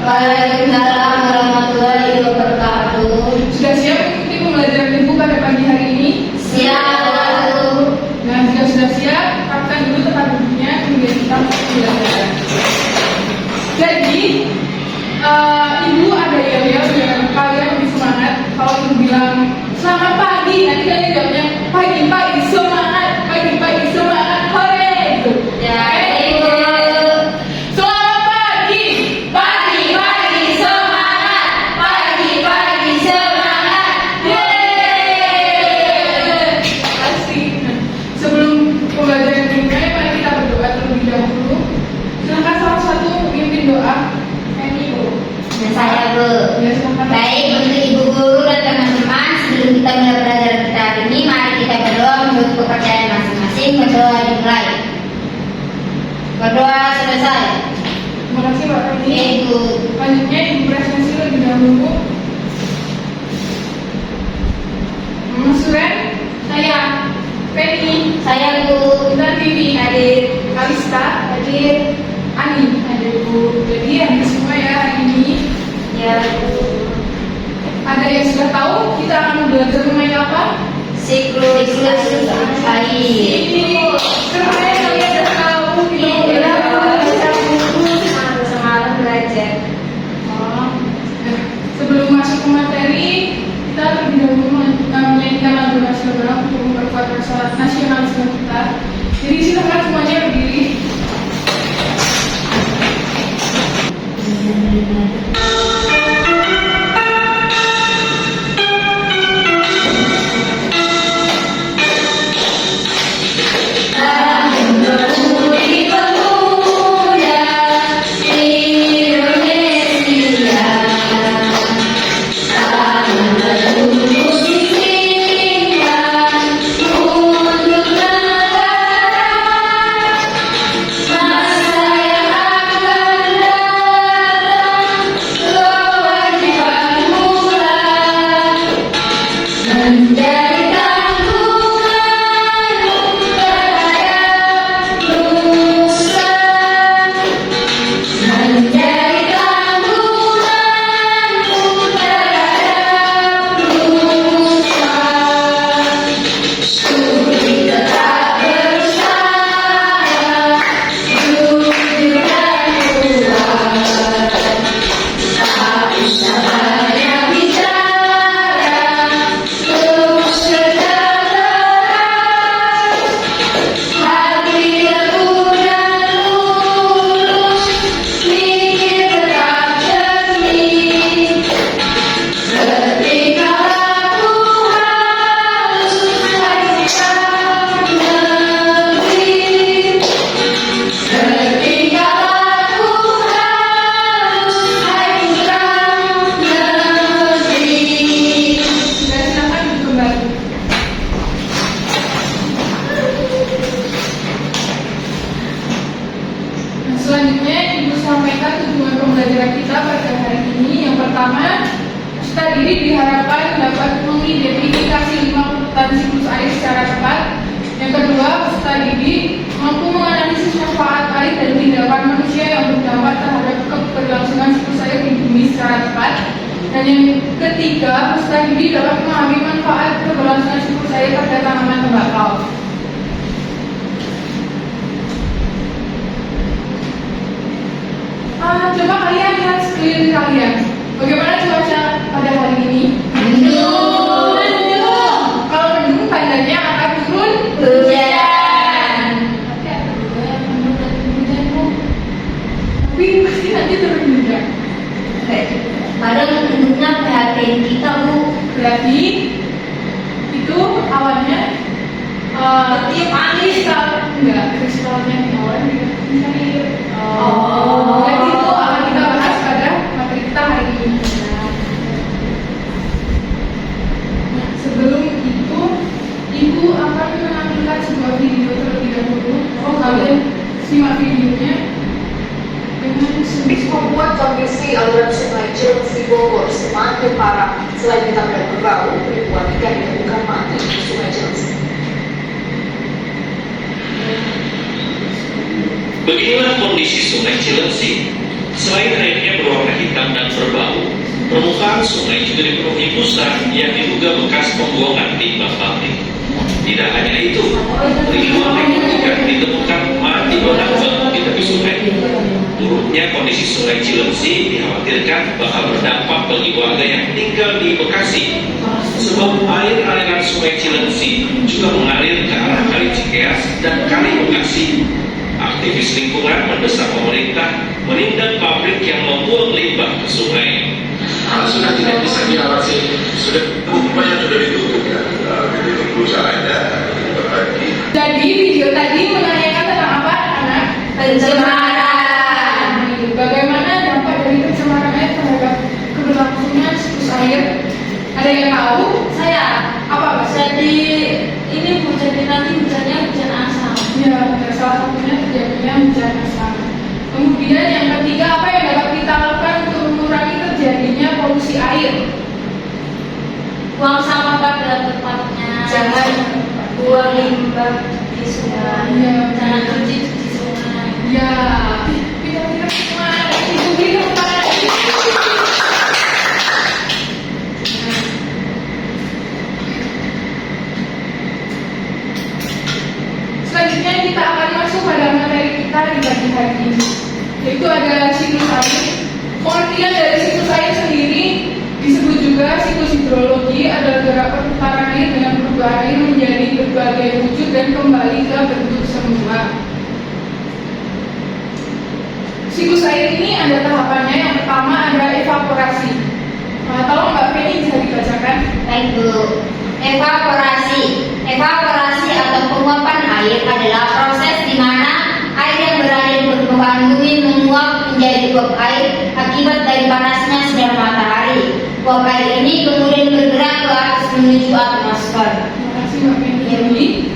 Waalaikumsalam warahmatullahi wabarakatuh. Sudah siap mengikuti pembelajaran Ibu pada pagi hari ini? Siap. Nah, jika sudah siap, pakai dulu tempat duduknya, kemudian kita mulai pembelajaran. Jadi, Ibu ada yel-yel biar kalian lebih semangat. Kalau Ibu bilang selamat pagi, nanti kalian jawabnya pagi-pagi semangat, pagi-pagi semangat, hore gitu. Ya, Ibu. Selamat pagi, Pagi-pagi semangat, pagi-pagi semangat. yeay. Asik. Nah, sebelum pembelajaran dimulai, mari kita berdoa terlebih dahulu. Silakan salah satu memimpin doa. Ini Bu. Dan saya, Bu. Ya, silakan. Baik, untuk Ibu Guru dan teman-teman, sebelum kita mulai belajar kita hari ini, mari kita berdoa menurut kepercayaan masing-masing. Berdoa dimulai. Berdoa selesai. Terima kasih Pak Ya, Penny. Ibu. Selanjutnya Ibu presentasi lebih dahulu. Mama Suren, saya Penny, Saya, Bu. Intan Vivi, Hadir. Kalista, hadir, Ani, hadir Bu. Jadi hadir semua ya hari ini. Ya, Bu. Ada yang sudah tahu kita akan belajar mengenai apa? Siklus air. Ini semuanya kalian sudah tahu kita mau belajar. Semalam belajar. Oh, nah, sebelum masuk ke materi, kita terlebih dahulu menyanyikan lagu nasional untuk memperkuat rasa nasionalisme kita. Jadi silakan semuanya berdiri. Selanjutnya Ibu sampaikan tujuan pembelajaran kita pada hari ini. Yang pertama, peserta didik diharapkan dapat mengidentifikasi 5 urutan siklus air secara tepat. Yang kedua, peserta didik mampu menganalisis manfaat air dan tindakan manusia yang berdampak terhadap keberlangsungan siklus air di bumi secara tepat. Dan yang ketiga, peserta didik dapat memahami manfaat keberlangsungan siklus air pada tanaman tembakau. Coba kalian lihat sekeliling kalian. Bagaimana cuaca pada hari ini? Mendung. Kalau mendung tandanya akan turun Hujan. Tapi ada juga yang mendung dan hujan Bu. Tapi pasti nanti turun hujan. Padahal mendungnya perhatian kita, Bu. Berarti itu awalnya Tiup angin. kristal enggak kristalnya di awal misalnya. Oh. Jadi itu akan kita bahas pada materi kita hari ini. Nah, sebelum itu Ibu akan menampilkan sebuah video terlebih dahulu. Kalian simak videonya dengan Membuat kondisi aliran sungai Cilengsi Bogor semakin parah. Selain ditabrak berbau, ribuan ikan ditemukan mati di sungai Cilengsi. Beginilah kondisi sungai Cilengsi Selain airnya berwarna hitam dan berbau, permukaan sungai juga dipenuhi busa yang diduga bekas pembuangan limbah pabrik. Tidak hanya itu, ribuan ekor ikan ditemukan mati berambang di tepi sungai. Buruknya kondisi sungai Cilengsi dikhawatirkan bakal berdampak bagi warga yang tinggal di Bekasi, sebab aliran sungai Cilengsi juga mengalir ke arah Kali Cikeas dan Kali Bekasi. Aktivis lingkungan mendesak pemerintah menindak pabrik yang membuang limbah ke sungai. Sudah tidak bisa diawasi, sudah upaya sudah ditutup ya, ditutup usahanya, diperbaiki. Jadi video tadi menanyakan tentang apa, anak? Pencemaran. Bagaimana dampak dari pencemaran air terhadap keberlangsungan siklus air? Ada yang tahu? Saya. Apa, Mas? Jadi ini nanti hujannya hujan asam. Ya, benar. Salah satunya terjadinya hujan asam. Kemudian yang ketiga, apa yang dapat kita lakukan untuk mengurangi terjadinya polusi air? Buang sampah pada tempatnya. Jangan buang limbah di sungai. Ya, Jangan cuci di sungai. Ya, kira-kira kemana? Ibu kira kemana? Selanjutnya kita akan masuk pada materi kita di pagi hari ini, yaitu ada siklus air. Pengertian dari siklus air sendiri disebut juga siklus hidrologi, adalah gerak perputaran air dengan perubahan air menjadi berbagai wujud dan kembali ke bentuk semula. Siklus air ini ada tahapannya. Yang pertama ada evaporasi. Nah, tolong Mbak Penny bisa dibacakan. Baik Bu. Evaporasi atau penguapan air adalah proses di mana air yang berada di permukaan bumi menguap menjadi uap air akibat dari panasnya sinar matahari. Uap air ini kemudian bergerak ke atas menuju atmosfer. Terima kasih Mbak Penny. Jadi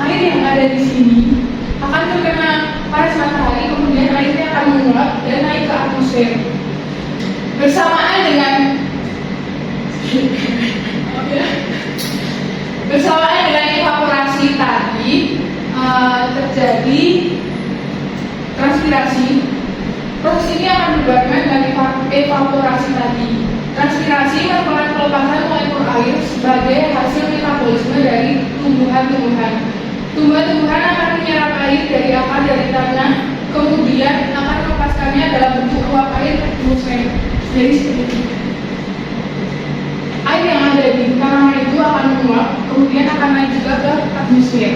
air yang ada di sini akan terkena panas matahari, kemudian airnya akan menguap dan naik ke atmosfer. Bersamaan dengan evaporasi tadi terjadi transpirasi. Proses ini akan berbarengan dengan evaporasi tadi. Transpirasi merupakan pelepasan molekul air sebagai hasil metabolisme dari tumbuhan-tumbuhan. Tumbuhan-tumbuhan akan menyerap air dari akar dari tanah, kemudian akan melepaskannya dalam bentuk uap air ke atmosfer. Jadi seperti ini. Air yang ada di tanaman itu akan menguap, kemudian akan naik juga ke atmosfer.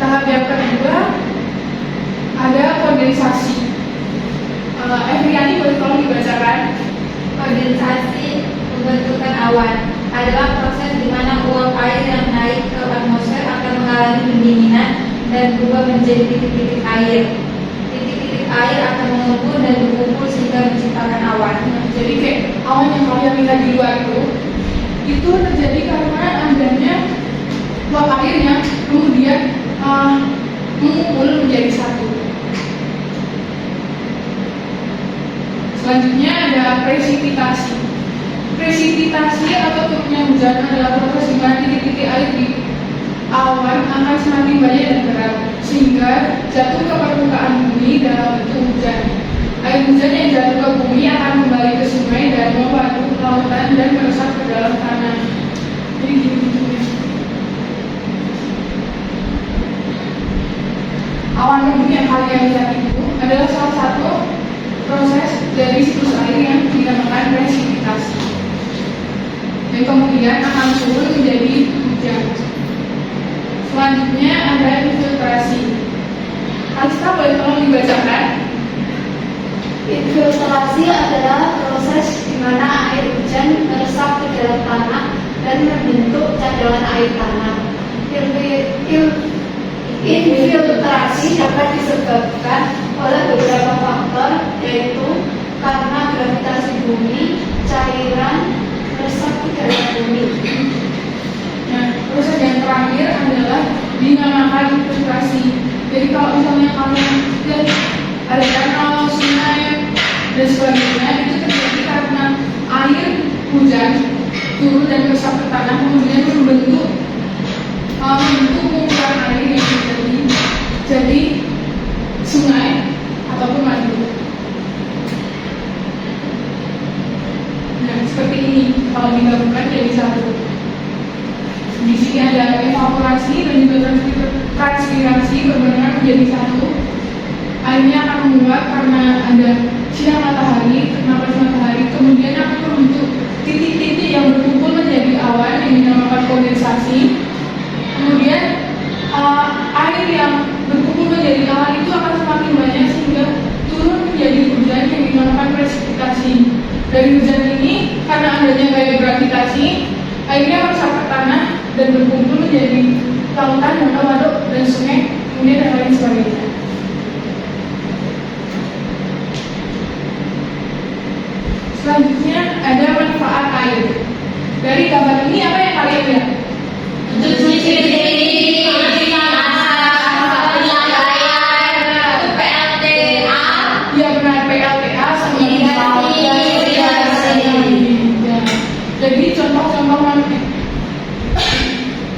Tahap yang kedua ada kondensasi. Efriani boleh tolong dibacakan. Kondensasi pembentukan awan adalah proses di mana uap air yang naik ke atmosfer akan mengalami pendinginan dan berubah menjadi titik-titik air. Titik-titik air akan mengumpul dan berkumpul sehingga menciptakan awan. Jadi kayak awan yang kalian lihat di luar itu terjadi karena adanya uap air yang kemudian mengumpul menjadi satu. Selanjutnya ada presipitasi. Presipitasi atau turunnya hujan adalah proses di mana titik-titik air di awan akan semakin banyak dan berat sehingga jatuh ke permukaan bumi dalam bentuk hujan. Air hujan yang jatuh ke bumi akan kembali ke sungai dan waduk, lautan dan meresap ke dalam tanah. Jadi gitu ya. Awan mendung yang kalian lihat itu adalah salah satu proses dari siklus air yang dinamakan presipitasi. Dan kemudian akan turun menjadi hujan. Selanjutnya ada infiltrasi. Alista boleh tolong dibacakan? Infiltrasi adalah proses di mana air hujan meresap ke dalam tanah dan membentuk cadangan air tanah. Infiltrasi dapat disebabkan oleh beberapa faktor, yaitu karena gravitasi bumi, cairan meresap ke dalam bumi. Nah, proses yang terakhir adalah dinamakan infiltrasi. Jadi kalau misalnya kalian lihat ada danau, sungai, dan sebagainya, itu terjadi karena air hujan turun dan meresap ke tanah, kemudian membentuk kumpulan air yang jadi sungai ataupun airnya akan menguap karena ada sinar matahari, terkena panas matahari, kemudian akan membentuk titik-titik yang berkumpul menjadi awan yang dinamakan kondensasi. Kemudian air yang berkumpul menjadi awan itu akan semakin banyak sehingga turun menjadi hujan yang dinamakan presipitasi. Dari hujan ini, karena adanya gaya gravitasi, airnya meresap ke tanah dan berkumpul menjadi lautan, danau, waduk, dan sungai, kemudian dan lain sebagainya. Selanjutnya ada manfaat air. Dari gambar ini apa yang kalian lihat? Cuci piring, masak, penyampaian, PLTA. Ya benar, PLTA sama Irigasi. Jadi contoh-contoh manfaat.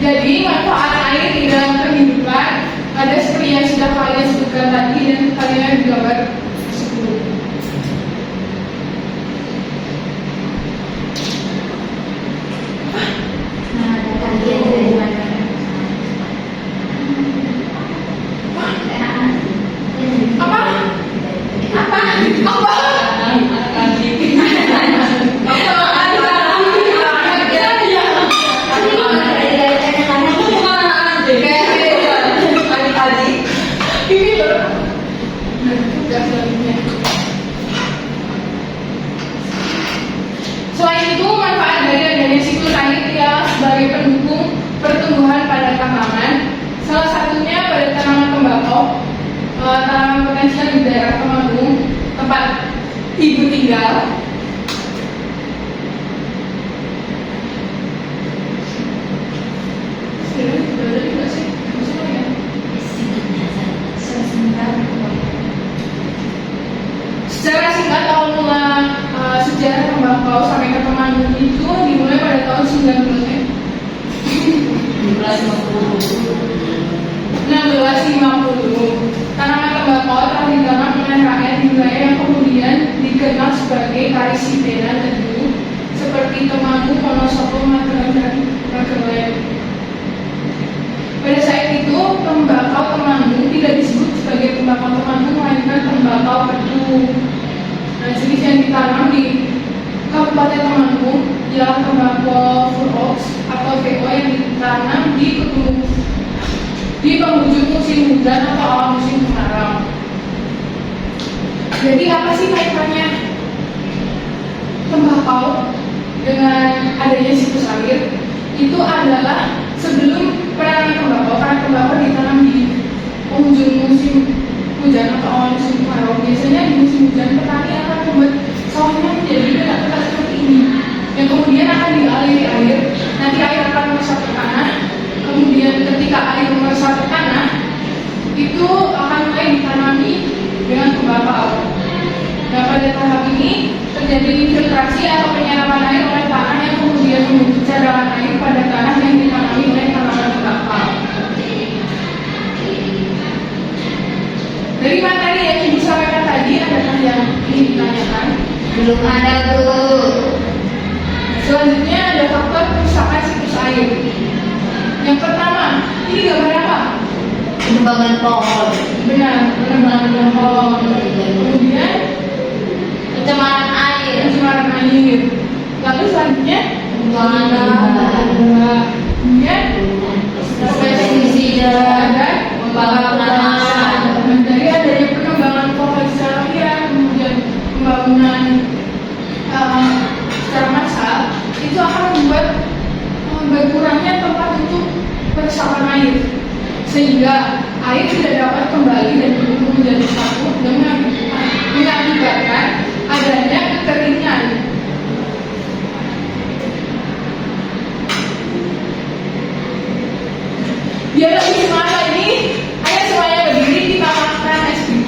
Jadi manfaat air di dalam kehidupan ada seperti yang sudah kalian sebutkan tadi dan kalian di gambar 10. Nah, ada kalian dari mana? Apa? Apa? Apa? Selain itu, manfaat dari adanya siklus air ialah sebagai pendukung pertumbuhan pada tanaman. Salah satunya pada tanaman tembakau, tanaman potensial di daerah Temanggung, tempat ibu tinggal. Secara singkat, awal mula sejarah tembakau sampai ke Temanggung itu dimulai pada tahun 1650. Tanaman tembakau telah ditanam oleh rakyat di wilayah yang kemudian dikenal sebagai Karisipena Teduh, seperti Temanggung, Wonosobo, Magelang, dan Magelang. Pada saat itu, tembakau Temanggung tidak disebut sebagai tembakau Temanggung, melainkan tembakau Teduh. Nah, jenis yang ditanam di Kabupaten Temanggung ialah tembakau Full Oaks atau VO yang ditanam di penghujung musim hujan atau awal musim kemarau. Jadi apa sih kaitannya tembakau dengan adanya siklus air? Itu adalah sebelum penanaman tembakau, karena tembakau ditanam di penghujung musim hujan atau awal musim kemarau. Biasanya di musim hujan petani akan membuat sawahnya menjadi petak-petak seperti ini, yang kemudian akan dialiri air. Nanti air akan meresap ke tanah. Kemudian ketika air meresap ke tanah, itu akan mulai ditanami dengan tembakau. Nah, pada tahap ini terjadi infiltrasi atau penyerapan air oleh tanah yang kemudian membentuk cadangan air pada tanah yang ditanami oleh tanaman tembakau. Dari materi yang Ibu sampaikan tadi, adakah yang ingin ditanyakan? Belum ada tuh. Selanjutnya ada faktor kerusakan siklus air. Yang pertama, ini gambar apa? Penebangan pohon, Benar, penebangan pohon. Kemudian pencemaran air, pencemaran air. Lalu selanjutnya pembuangan limbah. Kemudian pestisida, dan pembakaran. dari adanya pengembangan pohon secara liar, kemudian pembangunan secara massal, itu akan membuat berkurangnya tempat untuk peresapan air, sehingga air tidak dapat kembali dan berkumpul menjadi satu dan mengakibatkan adanya kekeringan. Biar lebih semangat lagi, ayo semuanya berdiri kita makan es krim.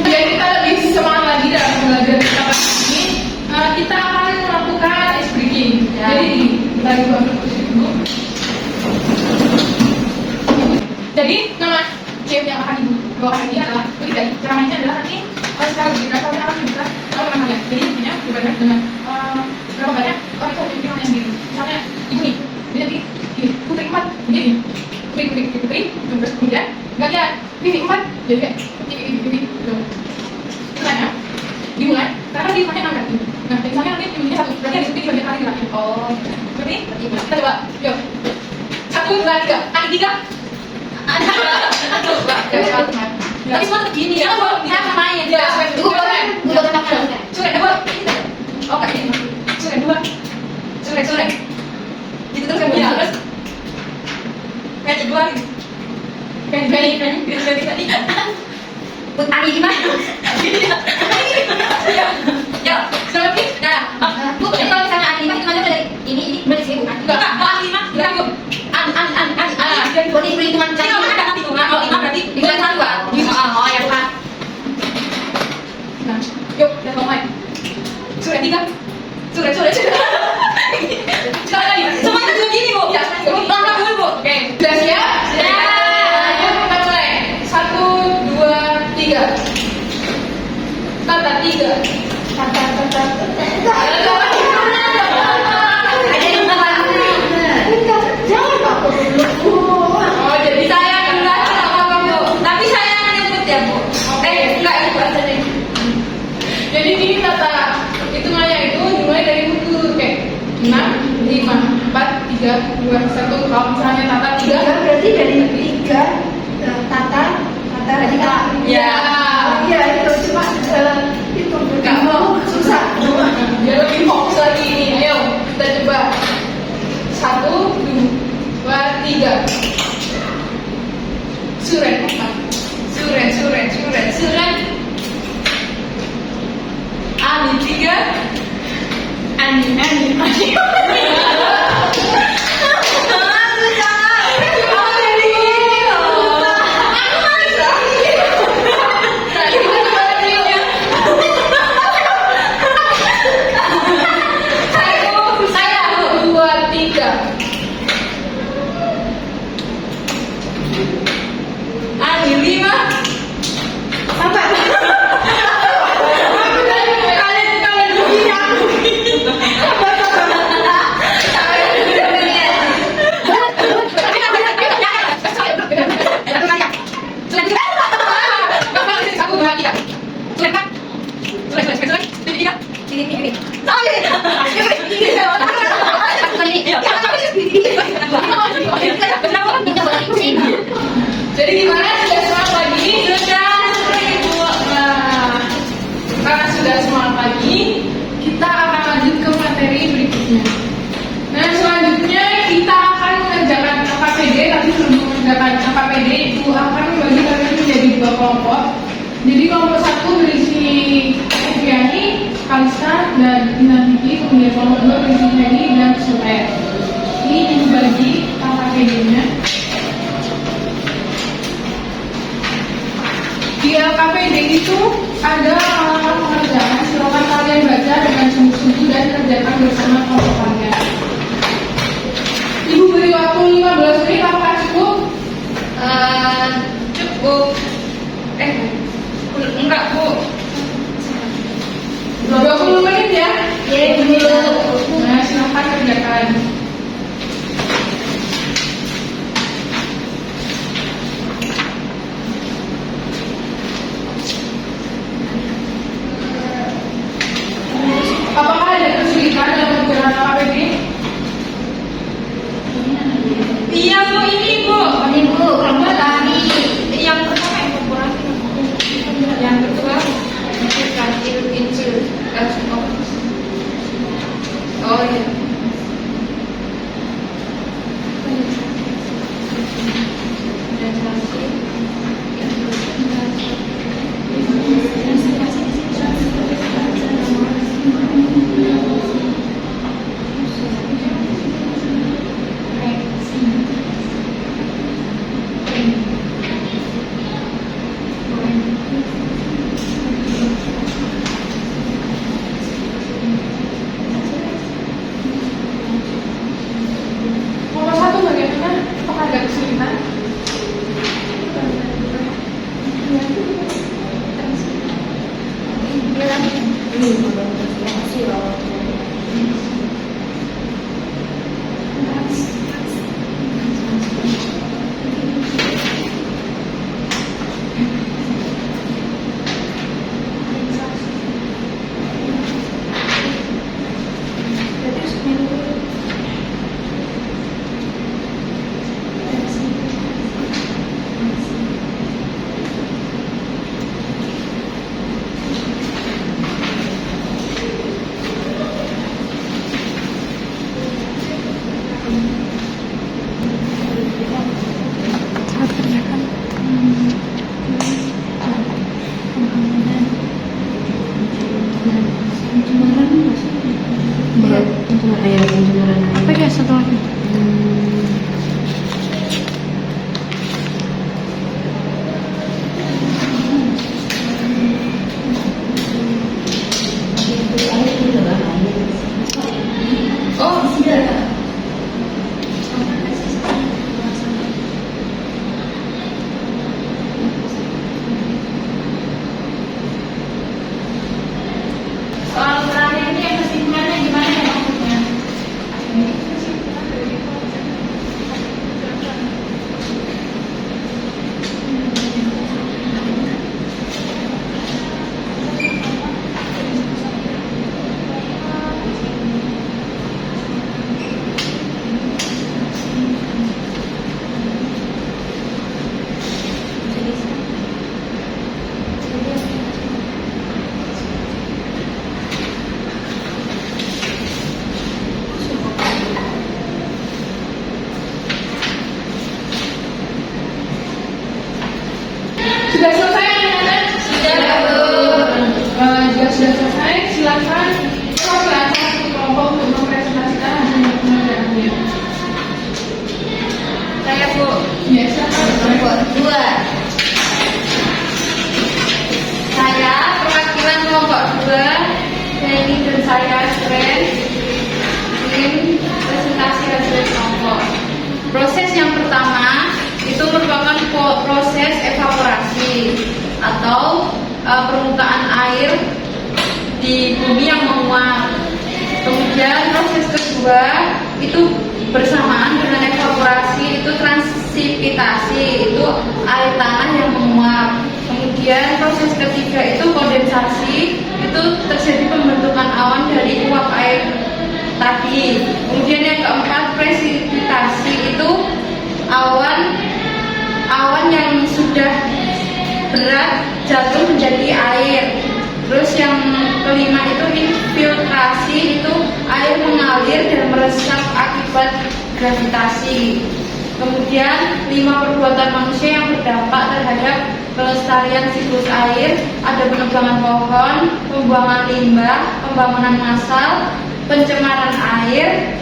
Biar kita lebih semangat lagi dalam belajar kita pagi ini, kita akan melakukan ice breaking. Jadi kita buat kursi dulu. Jadi nama game yang akan dibawakan ini adalah dari ceramahnya adalah nanti sekarang kita akan dibuka namanya. Jadi intinya dibanding dengan berapa banyak orang itu yang sendiri. Misalnya ibu nih, dia nanti begini, klik, terus kemudian nggak lihat, ini 4, jadi kayak ini, misalnya dimulai, karena di mana 6 kali. Nah, misalnya nanti ini 1, berarti ada di bagian kali lagi. Oh, berarti kita coba, yuk, 1, 2, 3, kali 3. Tapi semua tetap gini ya, kita main. Ya, dua tambah. Surat 2. Oh, kayak gini. Surat 2. Surat. Gitu terus kan ya, terus. Kayak 2 gitu. Kayak tadi. Ani gimana? Ya, lagi. Nah, Bu, kalau misalnya Ani itu mana dari ini berarti sih bukan? Enggak, Ani mah enggak, Bu. Ani. Berarti perhitungan tadi. Kalau ada hitungan, kalau 5 berarti hitungan 1. Oh, ya, Pak. Nah, yuk, kita mulai. Surat 3. Surat. Sekali lagi. Semuanya juga gini, Bu. Ya, langkah dulu, Bu. Oke, sudah siap? Yuk, kita mulai. 1, 2, 3. Tata 3. Oh, jadi saya duluan apa Bu? Tapi saya yang nyebut ya, Bu. Enggak, itu aja deh. Jadi gini Tata, hitungannya itu dimulai dari buku kayak 6, 5, 4, 3, 2, 1. Kalau misalnya Tata 3, Berarti dari 3 Tata dari Kak. ya. Iya, itu cuma itu Nggak mau. susah. Dia lebih fokus lagi ini. Ayo, kita coba. 1, 2, 3. Surat. Ani 3. Ani. Ani 5. Apa? Kalian begini aku. Jadi gimana? Sudah semangat lagi? Nah, karena sudah semangat lagi, kita akan lanjut ke materi berikutnya. Nah, selanjutnya kita akan mengerjakan KKPD, tapi sebelum mengerjakan KKPD itu akan membagi kalian menjadi 2 kelompok. Jadi kelompok 1 berisi Eviani, Kalista, dan Inatiki, kemudian kelompok 2 berisi Hedi dan Sumer. Ini yang dibagi KKPD-nya. Di LKPD itu ada halaman pengerjaan, silakan kalian baca dengan sungguh-sungguh dan kerjakan bersama kelompok kalian. Ibu beri waktu 15 menit, apakah cukup? Cukup. Enggak, Bu. 20 menit ya? Iya, dulu. Nah, silakan kerjakan. Apakah ada kesulitan dalam menggunakan KKPD? Iya, Bu, ini, Bu. Ini Bu, kelompok kami. Yang pertama yang korporasi. Yang kedua tulis nomor. Proses yang pertama itu merupakan proses evaporasi atau permukaan air di bumi yang menguap. Kemudian proses kedua itu bersamaan dengan evaporasi itu transipitasi, itu air tanah yang menguap. Kemudian proses ketiga itu kondensasi, itu terjadi pembentukan awan dari uap air tadi. Kemudian yang keempat presipitasi, itu awan yang sudah berat jatuh menjadi air. Terus yang kelima itu infiltrasi, itu air mengalir dan meresap akibat gravitasi. Kemudian 5 perbuatan manusia yang berdampak terhadap kelestarian siklus air, ada penebangan pohon, pembuangan limbah, pembangunan massal, pencemaran air,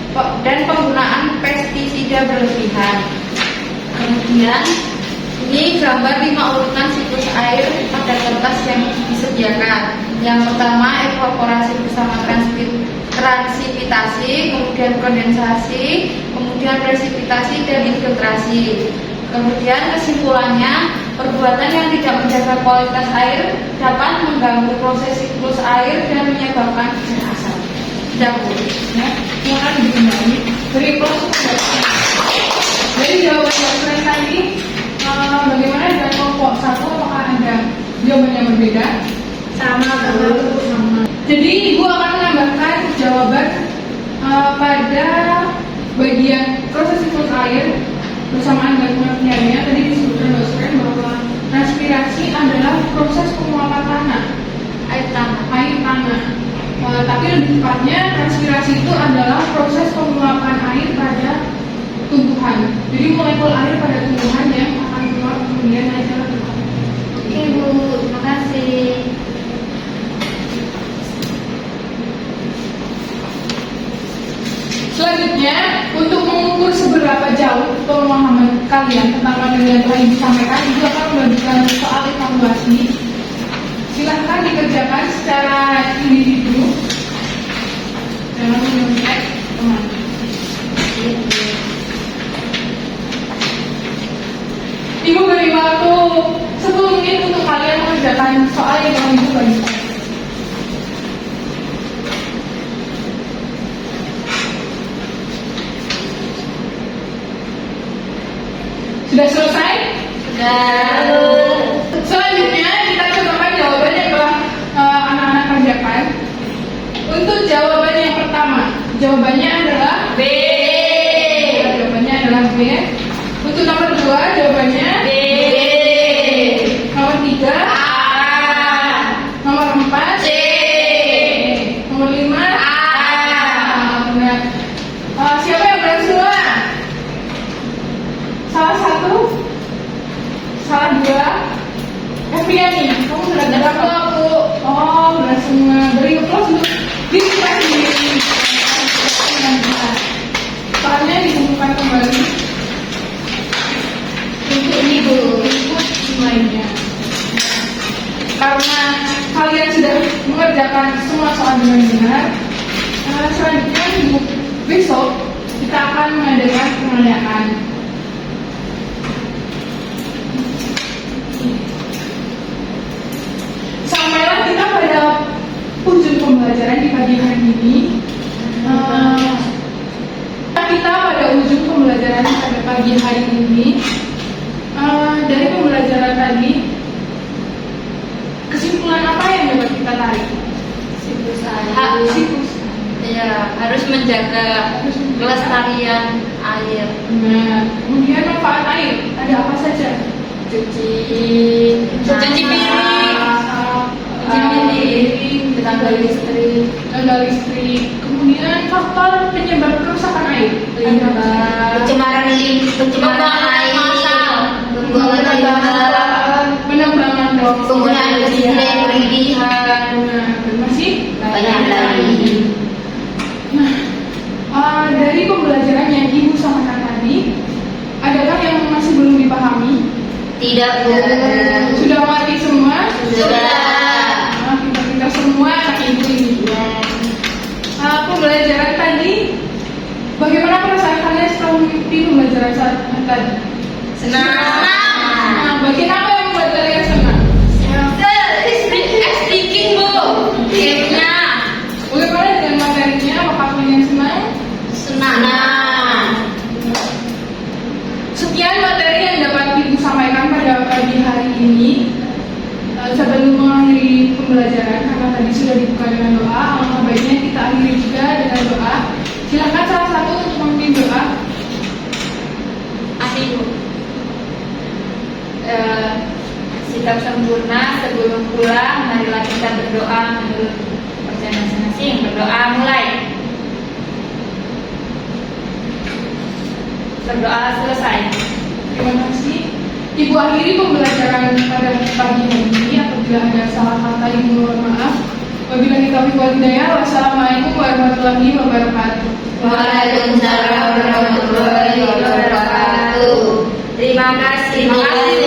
dan penggunaan pestisida berlebihan. Kemudian ini gambar 5 urutan siklus air pada kertas yang disediakan. Yang pertama evaporasi bersama transipitasi, kemudian kondensasi, kemudian presipitasi dan infiltrasi. Kemudian kesimpulannya, perbuatan yang tidak menjaga kualitas air dapat mengganggu proses siklus air dan menyebabkan hujan asap. Ya, silakan dikembali. Beri proses. Jadi jawaban tadi bagaimana dengan kelompok satu, apakah ada jawaban yang berbeda? Sama. Jadi ibu akan menambahkan jawaban pada bagian proses siklus air bersamaan dengan pengertiannya. Tadi disebutkan dosen bahwa transpirasi adalah proses penguapan tanah, air tanah. Tapi lebih tepatnya transpirasi itu adalah proses penguapan air pada tumbuhan. Jadi molekul air pada tumbuhan yang akan keluar kemudian naik ke tumbuhan. Oke Bu, terima kasih. Selanjutnya, untuk mengukur seberapa jauh pemahaman kalian tentang materi yang telah disampaikan, ibu akan membagikan soal evaluasi. Silahkan dikerjakan secara individu dalam menyelesaikan teman. Ibu beri waktu 10 menit untuk kalian mengerjakan soal yang telah ibu bagikan. Sudah selesai? Sudah. Selanjutnya kita contohkan jawaban yang telah anak-anak kerjakan. Untuk jawaban yang pertama, jawabannya adalah B. Jawabannya adalah B. Untuk nomor 2, jawabannya B. Nomor 3, A. Nomor 4, C. Nomor 5, A. Benar. Siapa yang benar semua? Salah satu, salah 2. Eviani, kamu sudah berapa? Aku. Oh, sudah semua. Beri applause untuk diri kita sendiri. Soalnya dikumpulkan kembali untuk ibu semuanya. Karena kalian sudah mengerjakan semua soal dengan benar, selanjutnya besok kita akan mengadakan penilaian. Sampailah kita pada ujung pembelajaran di pagi hari ini. Kita pada ujung pembelajaran pada pagi hari ini. Dari pembelajaran tadi, kesimpulan apa yang dapat kita tarik? Siklus Siklus. Ya, harus menjaga kelestarian air. Nah, kemudian manfaat air ada apa saja? Cuci Cuci piring, tenaga listrik, kemudian faktor penyebab kerusakan air, pencemaran air, penambangan penggunaan pestisida yang berlebihan, masih banyak lagi. Nah, dari pembelajaran yang ibu sampaikan tadi, adakah yang masih belum dipahami? Tidak, Bu. Sudah mengerti semua? Sudah. Pintar-pintar semua anak ibu ini. Pembelajaran tadi, bagaimana perasaan kalian pembelajaran saat tadi? Senang. Nah, bagian apa yang membuat kalian senang? Speaking, Bu. Gamenya. Bagaimana dengan materinya? Apakah kalian senang? Senang. Sekian materi yang dapat Ibu sampaikan pada pagi hari ini. Sebelum mengakhiri pembelajaran, karena tadi sudah dibuka dengan doa, alangkah baiknya kita akhiri juga dengan doa. Silakan salah satu untuk memimpin doa. Ibu. Sikap sempurna sebelum pulang, marilah kita berdoa menurut percaya masing-masing. Berdoa mulai. Berdoa selesai. Terima kasih. Ibu akhiri pembelajaran pada pagi hari ini. Apabila ada salah kata, Ibu mohon maaf. Wabillahi taufiq wal hidayah. Wassalamualaikum warahmatullahi wabarakatuh. Waalaikumsalam warahmatullahi wabarakatuh. Terima kasih.